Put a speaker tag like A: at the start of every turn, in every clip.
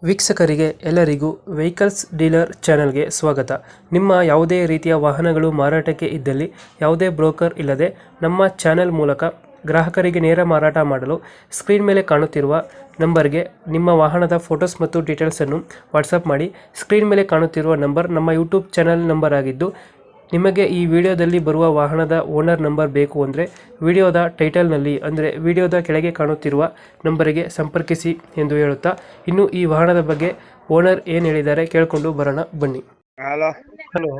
A: ವೀಕ್ಷಕರಿಗೆ ಎಲ್ಲರಿಗೂ vehicles dealer ಚಾನೆಲ್ಗೆ ಸ್ವಾಗತ. ನಿಮ್ಮ ಯಾವುದೇ ರೀತಿಯ ವಾಹನಗಳು ಮಾರಾಟಕ್ಕೆ ಇದ್ದಲ್ಲಿ ಯಾವುದೇ ಬ್ರೋಕರ್ ಇಲ್ಲದೆ ನಮ್ಮ ಚಾನೆಲ್ ಮೂಲಕ ಗ್ರಾಹಕರಿಗೆ ನೇರ ಮಾರಾಟ ಮಾಡಲು ಸ್ಕ್ರೀನ್ ಮೇಲೆ ಕಾಣುತ್ತಿರುವ ನಂಬರ್ಗೆ ನಿಮ್ಮ ವಾಹನದ ಫೋಟೋಸ್ ಮತ್ತು ಡೀಟೇಲ್ಸನ್ನು ವಾಟ್ಸಪ್ ಮಾಡಿ. ಸ್ಕ್ರೀನ್ ಮೇಲೆ ಕಾಣುತ್ತಿರುವ ನಂಬರ್ ನಮ್ಮ ಯೂಟ್ಯೂಬ್ ಚಾನೆಲ್ ನಂಬರ್ ಆಗಿದ್ದು, ನಿಮಗೆ ಈ ವಿಡಿಯೋದಲ್ಲಿ ಬರುವ ವಾಹನದ ಓನರ್ ನಂಬರ್ ಬೇಕು ಅಂದರೆ ವಿಡಿಯೋದ ಟೈಟಲ್ನಲ್ಲಿ ಅಂದರೆ ವಿಡಿಯೋದ ಕೆಳಗೆ ಕಾಣುತ್ತಿರುವ ನಂಬರಿಗೆ ಸಂಪರ್ಕಿಸಿ ಎಂದು ಹೇಳುತ್ತಾ, ಇನ್ನು ಈ ವಾಹನದ ಬಗ್ಗೆ ಓನರ್ ಏನು ಹೇಳಿದ್ದಾರೆ ಕೇಳಿಕೊಂಡು ಬರೋಣ ಬನ್ನಿ.
B: ಹಲೋ
A: ಹಲೋ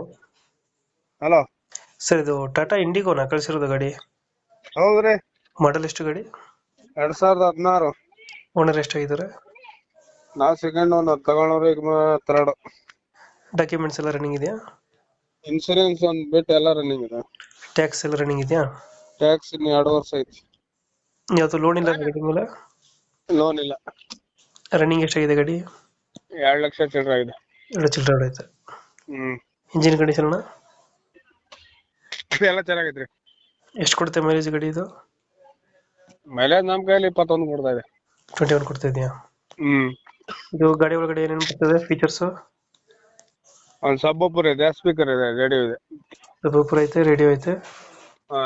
B: ಹಲೋ
A: ಸರ್, ಇದು ಟಾಟಾ ಇಂಡಿಗೋನ ಕಳಿಸಿರೋದು ಗಾಡಿ?
B: ಹೌದ್ರಿ.
A: ಮಾಡಲ್ ಎಷ್ಟು ಗಾಡಿ?
B: 2016.
A: ಓನರ್ ಎಷ್ಟಾಗಿದ್ದಾರೆ?
B: ನಾವು ಸೆಕೆಂಡ್ ಓನರ್, ತಗೊಂಡ್ರೆ ಈಗ ಥರ್ಡ್.
A: ಡಾಕ್ಯುಮೆಂಟ್ಸ್ ಎಲ್ಲ ರನ್ನಿಂಗ್ ಇದೆಯಾ?
B: ಇನ್ಸೂರೆನ್ಸ್ ಒಂದ್ ಬಿಟ್ಟು ಎಲ್ಲ ರನ್ನಿಂಗ್ ಇದೆ.
A: ಟ್ಯಾಕ್ಸ್ ಎಲ್ಲ ರನ್ನಿಂಗ್ ಇದೆಯಾ?
B: ಟ್ಯಾಕ್ಸ್ ಇನ್ನು 2 ವರ್ಷ ಐತಿ.
A: ಯಾವುದು ಲೋನ್ ಇಲ್ಲ ಗಾಡಿ ಮೇಲೆ?
B: ಲೋನ್ ಇಲ್ಲ.
A: ರನ್ನಿಂಗ್ ಎಷ್ಟಾಗಿದೆ ಗಾಡಿ?
B: 2 ಲಕ್ಷ ಚಿಲ್ಲರೆ ಆಗಿದೆ.
A: 2 ಚಿಲ್ಲರೆ ಹೊಡೈತೆ.
B: ಹ್ಮ್
A: ಇಂಜಿನ್ ಕಂಡೀಷನ್
B: ಎಲ್ಲ ಚೆನ್ನಾಗೈತ್ರಿ.
A: ಎಷ್ಟು ಕೊಡುತ್ತೆ ಮೈಲೇಜ್ ಗಾಡಿ ಇದು?
B: ಮೈಲೇಜ್ ನಮ್ ಕೈಯಲ್ಲಿ 21 ಕೊಡ್ತಾ ಇದೆ.
A: 21 ಕೊಡ್ತಾ ಇದೆಯಾ?
B: ಹ್ಮ್
A: ಇದು ಗಾಡಿ ಒಳಗಡೆ ಏನೇನು ಬರ್ತದೆ ಫೀಚರ್ಸ್?
B: ಒಂದ್ ಸಬ್ಬೂಫರ್ ಇದೆ, ಸ್ಪೀಕರ್ ಇದೆ, ರೇಡಿಯೋ ಇದೆ.
A: ಸೂಪರ್ ಐತೆ, ರೇಡಿಯೋ ಐತೆ.
B: ಹಾ,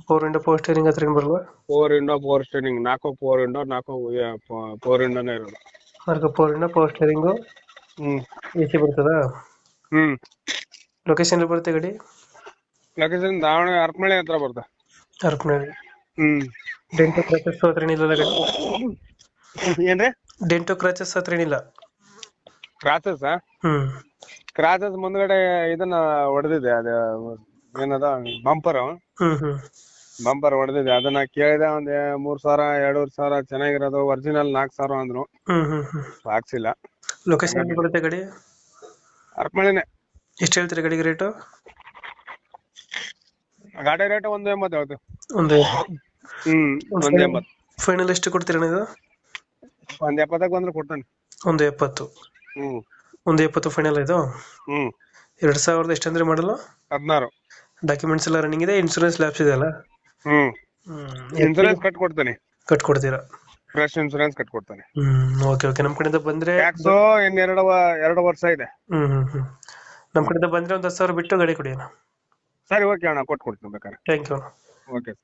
A: ಫೋರ್ ಇಂಡೋ ಪವರ್ ಸ್ಟೇರಿಂಗ್ ಹತ್ರ ಏನು ಬರಲ್ವಾ?
B: 4 ವಿಂಡೋ ಪವರ್ ಸ್ಟೇರಿಂಗ್, 4 4 ವಿಂಡೋ, 4 4 ವಿಂಡೋನೇ ಇರೋದು.
A: ಮಾರ್ಗ ಫೋರ್ ಇಂಡೋ ಪವರ್ ಸ್ಟೇರಿಂಗು,
B: ಹ್ಮ್
A: AC ಬರ್ತದಾ?
B: ಹ್ಮ್
A: ಲೊಕೇಶನ್ ಬರುತ್ತೆ ಗಾಡಿ?
B: ಲೊಕೇಶನ್ ದಾವಣಗೆರೆ ಹರಪನಹಳ್ಳಿ ಹತ್ರ ಬರ್ತಾ.
A: ಹರಪನಹಳ್ಳಿ.
B: ಹ್ಮ್
A: ಡೆಂಟೋ ಕ್ರಾಚಸ್ ಹತ್ರ ಏನಿಲ್ಲ ಗಾಡಿ?
B: ಏನ್ರಿ?
A: ಡೆಂಟೋ ಕ್ರಾಚಸ್ ಹತ್ರ ಏನಿಲ್ಲ?
B: ಕ್ರಾಚಸ್
A: ಹ್ಮ್
B: ಕ್ರಾಚಸ್ ಮುಂದ್ಗಡೆ ಇದನ್ನ ಹೊಡೆದಿದೆ. ಅದ ಏನದ ಬಂಪರ್
A: ಹ್ಮ್ ಹ್ಮ್
B: ಬಂಪರ್ ಹೊಡೆದಿದೆ. ಅದನ್ನ ಕೇಳಿದೆ, ಒಂದ್ 3,000 2,500 ಚೆನ್ನಾಗಿರೋದು ಒರಿಜಿನಲ್ 4,000 ಅಂದ್ರು.
A: ಹ್ಮ್ ಹ್ಮ್ ಹ್ಮ್
B: ಹಾಕ್ಸಿಲ್ಲ.
A: ಲೊಕೇಶನ್ ಬರುತ್ತೆ ಗಾಡಿ?
B: ಹರಪನಹಳ್ಳಿನೇ.
A: ಎಷ್ಟು ಹೇಳ್ತೀರಿ ಗಾಡಿಗೆ ರೇಟು?
B: ಗಾಡಿ ರೇಟ್ 180 ಹೇಳ್ತೀವಿ.
A: ಒಂದು
B: ಹ್ಮ್ 180.
A: ಫೈನಲ್ ಎಷ್ಟು ಕೊಡ್ತೀರಣ್ಣ ಇದು?
B: 170 ಬಂದ್ರೆ ಕೊಡ್ತಾನೆ.
A: 170.
B: ಹ್ಮ್
A: 170 ಫೈನಲ್ ಇದು?
B: ಹ್ಮ್
A: 2000 ಎಷ್ಟಂದ್ರೆ ಮಾಡಲ್ಲ?
B: 16.
A: ಡಾಕ್ಯುಮೆಂಟ್ಸ್ ಎಲ್ಲ ರನ್ನಿಂಗ್ ಇದೆ, ಇನ್ಸೂರೆನ್ಸ್ ಲ್ಯಾಪ್ಸ್ ಇದೆ ಅಲ್ಲ?
B: ಹ್ಮ್ ಇನ್ಸೂರೆನ್ಸ್ ಕಟ್ಕೊಡ್ತಾನೆ.
A: ಕಟ್ಕೊಡ್ತೀರಾ?
B: ಫ್ರೆಶ್ ಇನ್ಸೂರೆನ್ಸ್ ಕಟ್ಕೊಡ್ತಾನೆ.
A: Okay okay. ನಮ್ಮ ಕಡೆಯಿಂದ ಬಂದ್ರೆ
B: ಟ್ಯಾಕ್ಸ್ ಇನ್ 2 ವರ್ಷ ಇದೆ.
A: ನಮ್ಮ ಕಡೆಯಿಂದ ಬಂದ್ರೆ ಒಂದು 10,000 ಬಿಟ್ಟು ಗಾಡಿ ಕೊಡಿ ಅಣ್ಣ.
B: ಸರಿ, ಓಕೆ ಅಣ್ಣ, ಕೊಟ್ಕೊಡ್ತೀನಿ ಬೇಕಾದ್ರೆ.
A: Thank you.
B: ಓಕೆ.